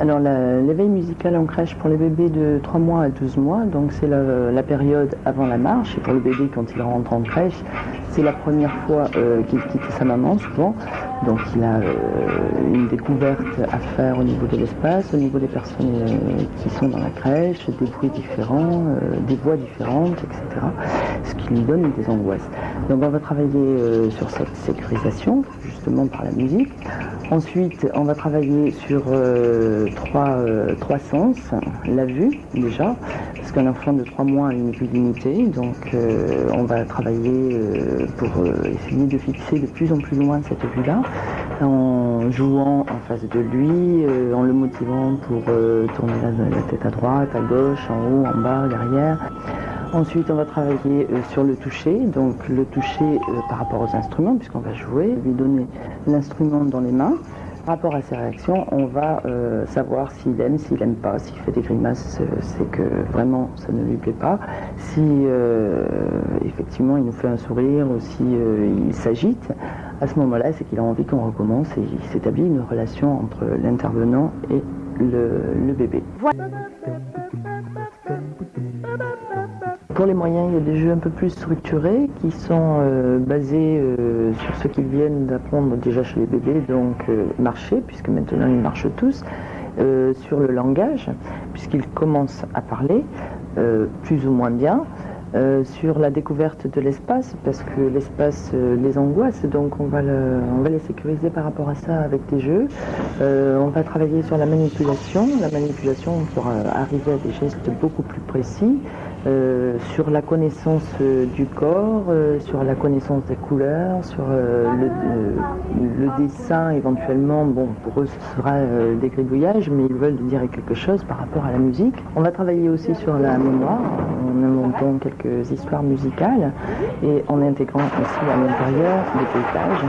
Alors l'éveil musical en crèche pour les bébés de 3 mois à 12 mois, donc c'est la période avant la marche. Et pour le bébé quand il rentre en crèche, c'est la première fois qu'il quitte sa maman souvent. Donc il a une découverte à faire au niveau de l'espace, au niveau des personnes qui sont dans la crèche, des bruits différents, des voix différentes, etc. Ce qui lui donne des angoisses. Donc on va travailler sur cette sécurisation, justement par la musique. Ensuite, on va travailler sur trois sens. La vue, déjà, parce qu'un enfant de 3 mois a une vue limitée. Donc, on va travailler pour essayer de fixer de plus en plus loin cette vue-là, en jouant en face de lui, en le motivant pour tourner la tête à droite, à gauche, en haut, en bas, derrière. Ensuite, on va travailler sur le toucher, donc le toucher par rapport aux instruments, puisqu'on va jouer, lui donner l'instrument dans les mains. Par rapport à ses réactions, on va savoir s'il aime pas, s'il fait des grimaces, c'est que vraiment ça ne lui plaît pas. Si effectivement il nous fait un sourire ou si il s'agite, à ce moment-là, c'est qu'il a envie qu'on recommence et il s'établit une relation entre l'intervenant et le bébé. Voilà. Pour les moyens, il y a des jeux un peu plus structurés qui sont basés sur ce qu'ils viennent d'apprendre déjà chez les bébés, donc marcher, puisque maintenant ils marchent tous, sur le langage, puisqu'ils commencent à parler, plus ou moins bien, sur la découverte de l'espace, parce que l'espace les angoisse, donc on va les sécuriser par rapport à ça avec des jeux. On va travailler sur la manipulation, on pourra arriver à des gestes beaucoup plus précis. Sur la connaissance du corps, sur la connaissance des couleurs, sur le dessin éventuellement. Bon, pour eux ce sera des gribouillages, mais ils veulent dire quelque chose par rapport à la musique. On va travailler aussi sur la mémoire, en inventant quelques histoires musicales et en intégrant aussi à l'intérieur des bruitages,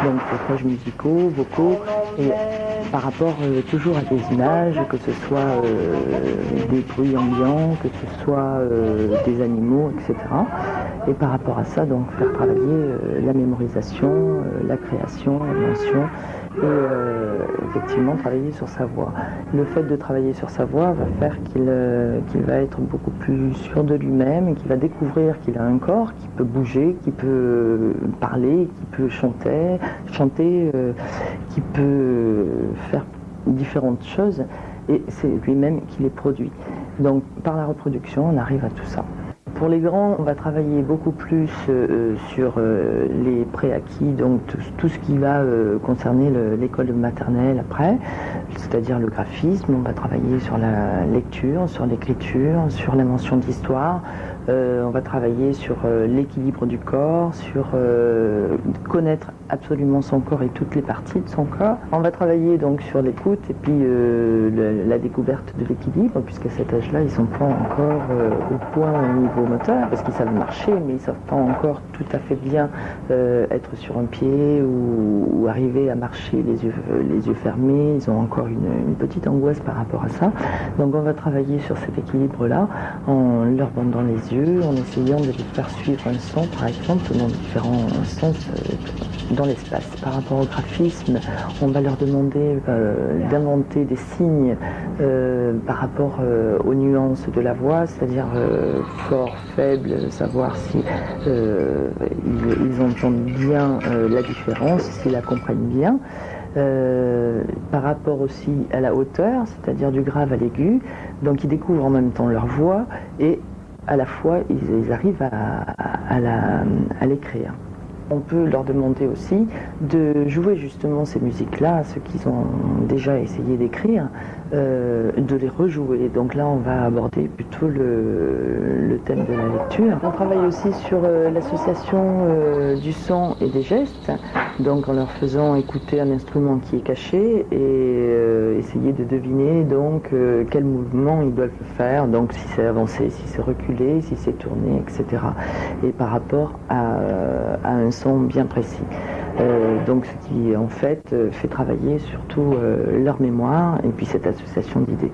donc bruitages musicaux, vocaux, et par rapport toujours à des images, que ce soit des bruits ambiants, que ce soit des animaux, etc. Et par rapport à ça, donc faire travailler la mémorisation, la création, l'invention et effectivement travailler sur sa voix. Le fait de travailler sur sa voix va faire qu'il va être beaucoup plus sûr de lui-même et qu'il va découvrir qu'il a un corps qui peut bouger, qui peut parler, qui peut chanter, qui peut faire différentes choses et c'est lui-même qui les produit. Donc par la reproduction, on arrive à tout ça. Pour les grands, on va travailler beaucoup plus sur les préacquis, donc tout ce qui va concerner l'école maternelle après, c'est-à-dire le graphisme. On va travailler sur la lecture, sur l'écriture, sur l'invention d'histoire. On va travailler sur l'équilibre du corps, sur connaître absolument son corps et toutes les parties de son corps. On va travailler donc sur l'écoute et puis la découverte de l'équilibre, puisqu'à cet âge-là, ils ne sont pas encore au point au niveau moteur, parce qu'ils savent marcher, mais ils ne savent pas encore tout à fait bien être sur un pied ou arriver à marcher les yeux fermés. Ils ont encore une petite angoisse par rapport à ça. Donc on va travailler sur cet équilibre-là en leur bandant les yeux, en essayant de les faire suivre un son, par exemple, dans différents sens dans l'espace. Par rapport au graphisme, on va leur demander d'inventer des signes par rapport aux nuances de la voix, c'est-à-dire fort, faible, savoir si ils entendent bien la différence, s'ils la comprennent bien. Par rapport aussi à la hauteur, c'est-à-dire du grave à l'aigu, donc ils découvrent en même temps leur voix et à la fois ils arrivent à l'écrire. On peut leur demander aussi de jouer justement ces musiques-là, ceux qu'ils ont déjà essayé d'écrire, de les rejouer. Donc là, on va aborder plutôt le thème de la lecture. On travaille aussi sur l'association du son et des gestes, donc en leur faisant écouter un instrument qui est caché et essayer de deviner donc quel mouvement ils doivent faire, donc si c'est avancé, si c'est reculé, si c'est tourné, etc. Et par rapport à un son bien précis. Donc ce qui en fait fait travailler surtout leur mémoire et puis cette association d'idées.